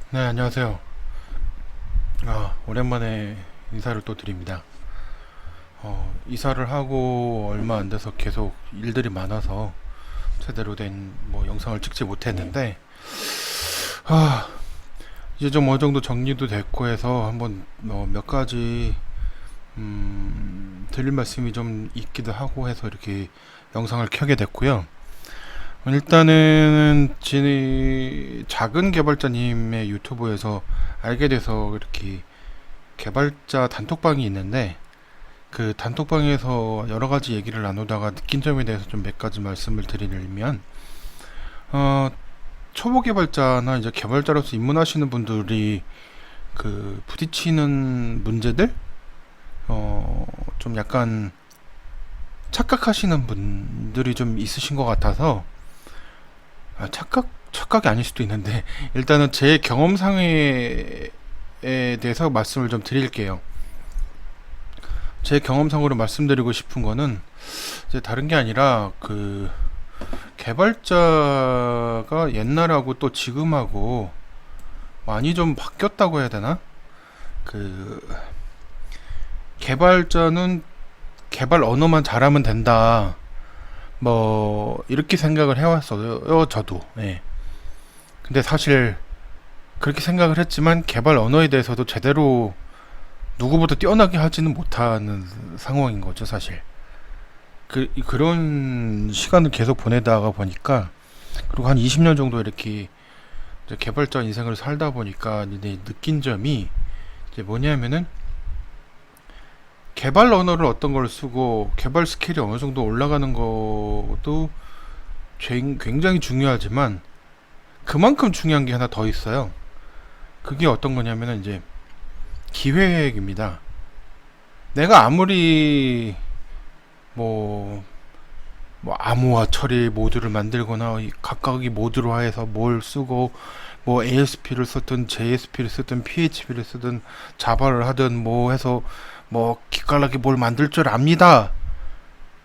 네, 안녕하세요. 오랜만에 인사를 또 드립니다. 이사를 하고 얼마 안 돼서 계속 일들이 많아서 제대로 된 뭐 영상을 찍지 못했는데, 아, 이제 좀 어느 정도 정리도 됐고 해서 한번 몇 가지, 드릴 말씀이 좀 있기도 하고 해서 이렇게 영상을 켜게 됐고요. 일단은 작은 개발자님의 유튜브에서 알게 돼서 이렇게 개발자 단톡방이 있는데, 그 단톡방에서 여러 가지 얘기를 나누다가 느낀 점에 대해서 좀 몇 가지 말씀을 드리면, 어, 초보 개발자나 이제 개발자로서 입문하시는 분들이 그 부딪히는 문제들, 좀 약간 착각하시는 분들이 좀 있으신 것 같아서, 착각이 아닐 수도 있는데, 일단은 제 경험상에 대해서 말씀을 좀 드릴게요. 제 경험상으로 말씀드리고 싶은 거는 이제 다른 게 아니라 그 개발자가 옛날하고 또 지금하고 많이 좀 바뀌었다고 해야 되나? 그 개발자는 개발 언어만 잘하면 된다. 뭐 이렇게 생각을 해왔어요. 저도. 예. 근데 사실 그렇게 생각을 했지만 개발 언어에 대해서도 제대로 누구보다 뛰어나게 하지는 못하는 상황인 거죠, 사실. 그런 시간을 계속 보내다가 보니까, 그리고 한 20년 정도 이렇게 이제 개발자 인생을 살다 보니까 이제 느낀 점이 이제 뭐냐면은, 개발 언어를 어떤 걸 쓰고 개발 스킬이 어느 정도 올라가는 것도 굉장히 중요하지만, 그만큼 중요한 게 하나 더 있어요. 그게 어떤 거냐면은 이제 기획입니다. 내가 아무리 뭐, 암호화 처리 모듈을 만들거나 각각의 모듈화해서 뭘 쓰고 뭐 ASP를 쓰든 JSP를 쓰든 PHP를 쓰든 자바를 하든 뭐 해서 뭐 기깔나게 뭘 만들 줄 압니다.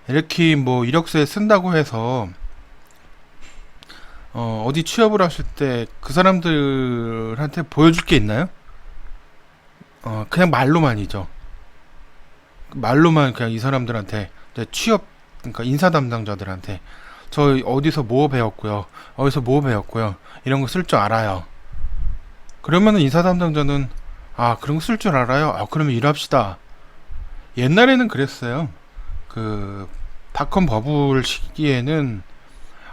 이렇게 뭐 이력서에 쓴다고 해서 어디 취업을 하실 때 그 사람들한테 보여줄 게 있나요? 그냥 말로만이죠. 말로만 그냥 이 사람들한테 이제 취업, 그러니까 인사 담당자들한테 저 어디서 뭐 배웠고요, 어디서 뭐 배웠고요, 이런 거 쓸 줄 알아요. 그러면은 인사 담당자는, 그런 거 쓸 줄 알아요, 그러면 일합시다. 옛날에는 그랬어요. 그 닷컴 버블 시기에는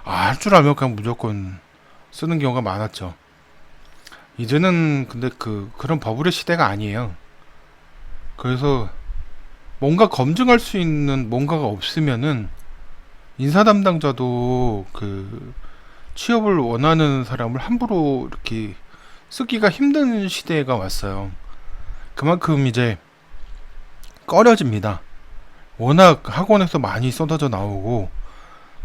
할 줄 알면 그냥 무조건 쓰는 경우가 많았죠. 이제는 근데 그런 버블의 시대가 아니에요. 그래서 뭔가 검증할 수 있는 뭔가가 없으면은 인사 담당자도 그 취업을 원하는 사람을 함부로 이렇게 쓰기가 힘든 시대가 왔어요. 그만큼 이제 꺼려집니다. 워낙 학원에서 많이 쏟아져 나오고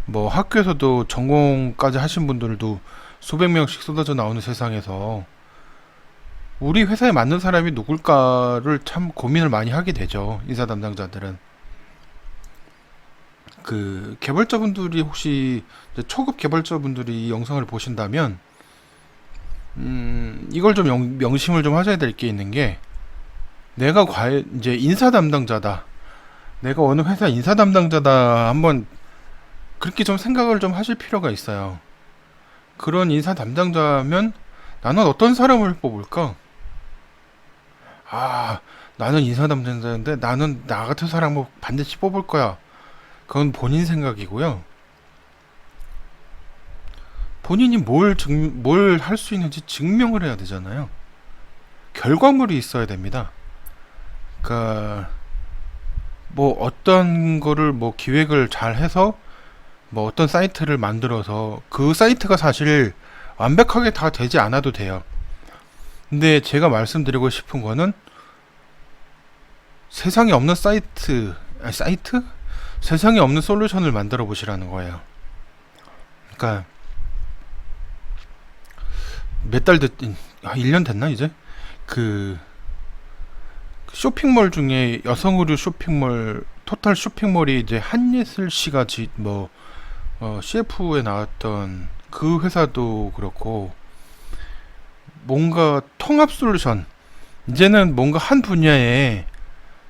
뭐 학교에서도 전공까지 하신 분들도 수백 명씩 쏟아져 나오는 세상에서 우리 회사에 맞는 사람이 누굴까를 참 고민을 많이 하게 되죠. 인사 담당자들은. 그 개발자분들이 혹시 초급 개발자분들이 이 영상을 보신다면, 이걸 좀 명심을 좀 하셔야 될 게 있는 게, 내가 이제 인사 담당자다, 내가 어느 회사 인사 담당자다, 한번 그렇게 좀 생각을 좀 하실 필요가 있어요. 그런 인사 담당자면 나는 어떤 사람을 뽑을까? 아, 나는 인사 담당자인데 나는 나 같은 사람을 반드시 뽑을 거야. 그건 본인 생각이고요. 본인이 뭘 할 수 있는지 증명을 해야 되잖아요. 결과물이 있어야 됩니다. 그러니까 뭐 어떤 거를 뭐 기획을 잘 해서 뭐 어떤 사이트를 만들어서 그 사이트가 사실 완벽하게 다 되지 않아도 돼요. 근데 제가 말씀드리고 싶은 거는 세상에 없는 사이트? 세상에 없는 솔루션을 만들어 보시라는 거예요. 그러니까 몇 달 됐, 1년 됐나 이제? 그 쇼핑몰 중에 여성 의류 쇼핑몰 토탈 쇼핑몰이 이제 한예슬 씨가 CF에 나왔던 그 회사도 그렇고, 뭔가 통합 솔루션, 이제는 뭔가 한 분야에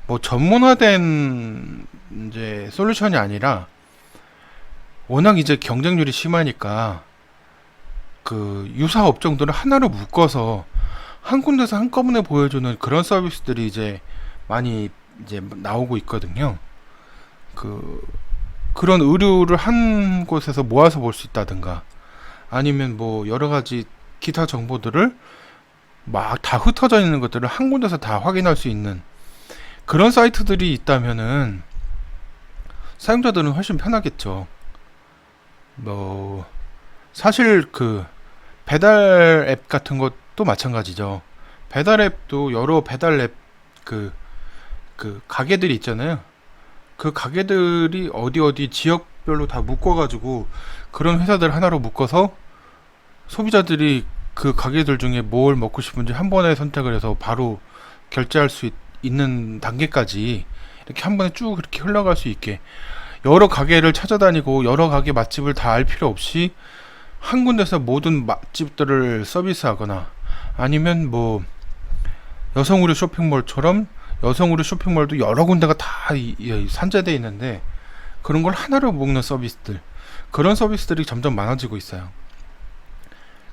뭐 전문화된 이제 솔루션이 아니라 워낙 이제 경쟁률이 심하니까 그 유사 업종들을 하나로 묶어서 한 군데서 한꺼번에 보여주는 그런 서비스들이 이제 많이 이제 나오고 있거든요. 그 그런 의류를 한 곳에서 모아서 볼 수 있다든가 아니면 뭐 여러 가지 기타 정보들을 막 다 흩어져 있는 것들을 한 군데서 다 확인할 수 있는 그런 사이트들이 있다면은 사용자들은 훨씬 편하겠죠. 뭐 사실 그 배달 앱 같은 것도 마찬가지죠. 배달 앱도 여러 배달 앱 그 가게들이 있잖아요. 그 가게들이 어디 어디 지역별로 다 묶어가지고 그런 회사들 하나로 묶어서 소비자들이 그 가게들 중에 뭘 먹고 싶은지 한 번에 선택을 해서 바로 결제할 수 있는 단계까지 이렇게 한 번에 쭉 그렇게 흘러갈 수 있게 여러 가게를 찾아다니고 여러 가게 맛집을 다 알 필요 없이 한 군데서 모든 맛집들을 서비스하거나 아니면 뭐 여성 의류 쇼핑몰처럼 여성 의류 쇼핑몰도 여러 군데가 다 산재되어 있는데 그런 걸 하나로 묶는 서비스들 그런 서비스들이 점점 많아지고 있어요.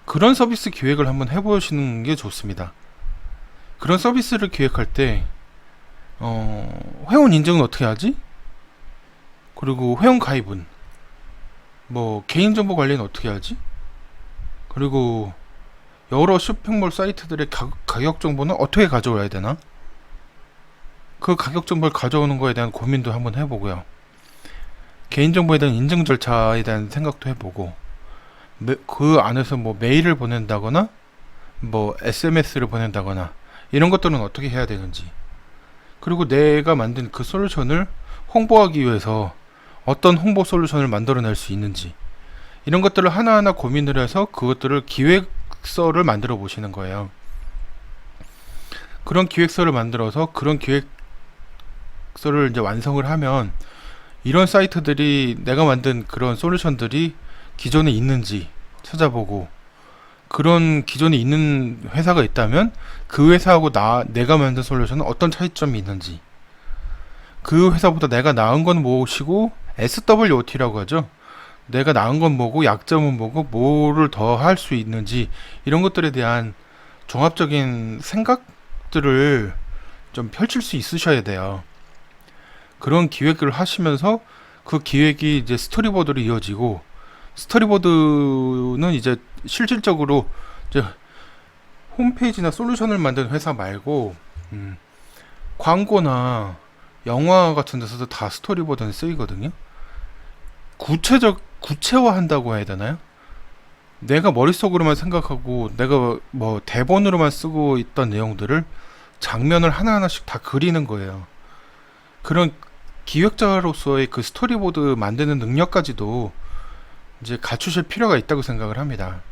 그런 서비스 기획을 한번 해보시는 게 좋습니다. 그런 서비스를 기획할 때 회원 인증은 어떻게 하지? 그리고 회원 가입은 뭐 개인정보 관리는 어떻게 하지? 그리고 여러 쇼핑몰 사이트들의 가격 정보는 어떻게 가져와야 되나? 그 가격 정보를 가져오는 거에 대한 고민도 한번 해보고요. 개인정보에 대한 인증 절차에 대한 생각도 해보고 그 안에서 뭐 메일을 보낸다거나 뭐 SMS를 보낸다거나 이런 것들은 어떻게 해야 되는지 그리고 내가 만든 그 솔루션을 홍보하기 위해서 어떤 홍보 솔루션을 만들어낼 수 있는지 이런 것들을 하나하나 고민을 해서 그것들을 기획서를 만들어 보시는 거예요. 그런 기획서를 만들어서 그런 기획서를 이제 완성을 하면 이런 사이트들이 내가 만든 그런 솔루션들이 기존에 있는지 찾아보고 그런 기존에 있는 회사가 있다면 그 회사하고 내가 만든 솔루션은 어떤 차이점이 있는지 그 회사보다 내가 나은 건 무엇이고 SWOT라고 하죠. 내가 나은 건 뭐고 약점은 뭐고 뭐를 더 할 수 있는지 이런 것들에 대한 종합적인 생각들을 좀 펼칠 수 있으셔야 돼요. 그런 기획을 하시면서 그 기획이 이제 스토리보드로 이어지고 스토리보드는 이제 실질적으로 이제 홈페이지나 솔루션을 만든 회사 말고 광고나 영화 같은 데서도 다 스토리보드는 쓰이거든요. 구체화한다고 해야 되나요? 내가 머릿속으로만 생각하고 내가 뭐 대본으로만 쓰고 있던 내용들을 장면을 하나하나씩 다 그리는 거예요. 그런 기획자로서의 그 스토리보드 만드는 능력까지도 이제 갖추실 필요가 있다고 생각을 합니다.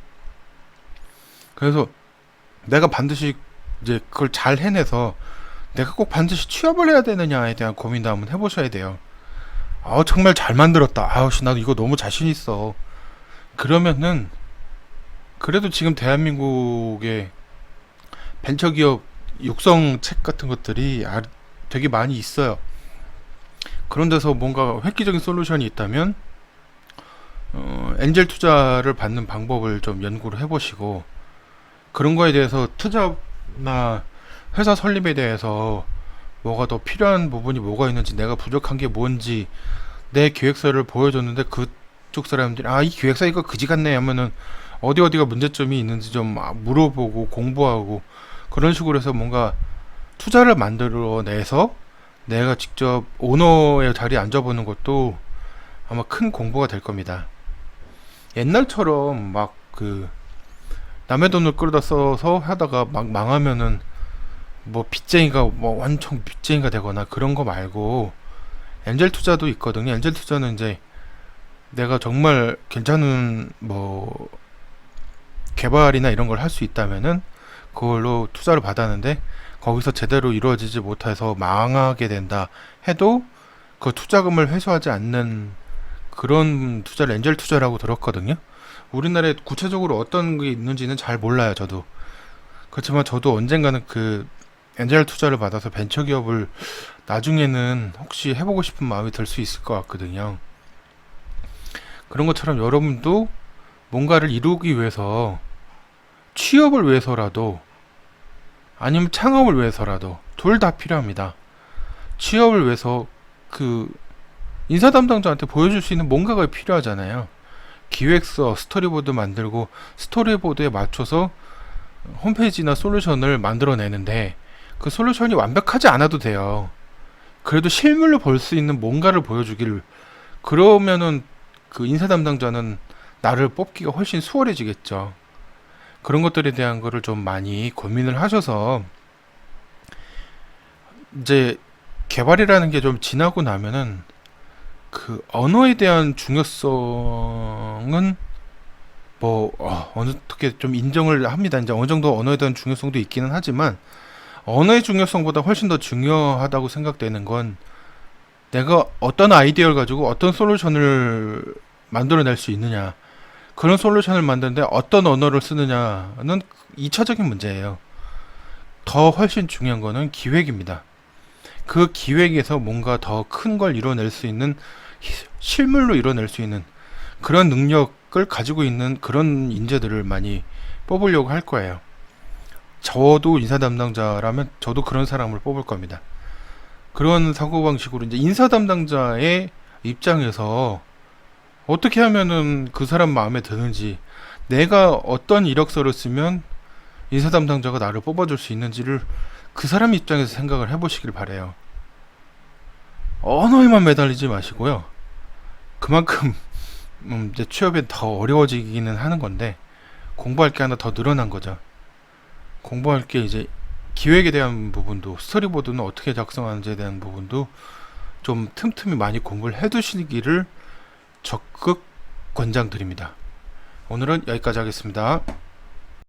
그래서 내가 반드시 이제 그걸 잘 해내서 내가 꼭 반드시 취업을 해야 되느냐에 대한 고민도 한번 해보셔야 돼요. 정말 잘 만들었다. 나도 이거 너무 자신 있어. 그러면은 그래도 지금 대한민국의 벤처기업 육성 책 같은 것들이 되게 많이 있어요. 그런 데서 뭔가 획기적인 솔루션이 있다면 엔젤 투자를 받는 방법을 좀 연구를 해보시고 그런 거에 대해서 투자나 회사 설립에 대해서 뭐가 더 필요한 부분이 뭐가 있는지 내가 부족한 게 뭔지 내 기획서를 보여줬는데 그쪽 사람들이 이 기획서 이거 그지 같네 하면은 어디가 문제점이 있는지 좀 물어보고 공부하고 그런 식으로 해서 뭔가 투자를 만들어내서 내가 직접 오너의 자리에 앉아보는 것도 아마 큰 공부가 될 겁니다. 옛날처럼 막 남의 돈을 끌어다 써서 하다가 막 망하면은 뭐 빚쟁이가 뭐 완전 빚쟁이가 되거나 그런 거 말고 엔젤 투자도 있거든요. 엔젤 투자는 이제 내가 정말 괜찮은 뭐 개발이나 이런 걸 할 수 있다면은 그걸로 투자를 받았는데 거기서 제대로 이루어지지 못해서 망하게 된다 해도 그 투자금을 회수하지 않는 그런 투자를 엔젤 투자라고 들었거든요. 우리나라에 구체적으로 어떤 게 있는지는 잘 몰라요, 저도. 그렇지만 저도 언젠가는 그 엔젤 투자를 받아서 벤처기업을 나중에는 혹시 해보고 싶은 마음이 들 수 있을 것 같거든요. 그런 것처럼 여러분도 뭔가를 이루기 위해서 취업을 위해서라도 아니면 창업을 위해서라도 둘 다 필요합니다. 취업을 위해서 그 인사 담당자한테 보여줄 수 있는 뭔가가 필요하잖아요. 기획서, 스토리보드 만들고 스토리보드에 맞춰서 홈페이지나 솔루션을 만들어내는데 그 솔루션이 완벽하지 않아도 돼요. 그래도 실물로 볼 수 있는 뭔가를 보여주기를, 그러면은 그 인사 담당자는 나를 뽑기가 훨씬 수월해지겠죠. 그런 것들에 대한 거를 좀 많이 고민을 하셔서 이제 개발이라는 게 좀 지나고 나면은 그 언어에 대한 중요성은 뭐 어떻게 좀 인정을 합니다. 이제 어느 정도 언어에 대한 중요성도 있기는 하지만 언어의 중요성보다 훨씬 더 중요하다고 생각되는 건 내가 어떤 아이디어를 가지고 어떤 솔루션을 만들어낼 수 있느냐, 그런 솔루션을 만드는데 어떤 언어를 쓰느냐는 2차적인 문제예요. 더 훨씬 중요한 거는 기획입니다. 그 기획에서 뭔가 더 큰 걸 이뤄낼 수 있는, 실물로 이뤄낼 수 있는 그런 능력을 가지고 있는 그런 인재들을 많이 뽑으려고 할 거예요. 저도 인사 담당자라면 저도 그런 사람을 뽑을 겁니다. 그런 사고방식으로 이제 인사 담당자의 입장에서 어떻게 하면은 그 사람 마음에 드는지, 내가 어떤 이력서를 쓰면 인사 담당자가 나를 뽑아줄 수 있는지를 그 사람 입장에서 생각을 해보시길 바래요. 언어에만 매달리지 마시고요. 그만큼 이제 취업이 더 어려워지기는 하는 건데 공부할 게 하나 더 늘어난 거죠. 공부할 게 이제 기획에 대한 부분도, 스토리보드는 어떻게 작성하는지에 대한 부분도 좀 틈틈이 많이 공부를 해두시기를 적극 권장드립니다. 오늘은 여기까지 하겠습니다.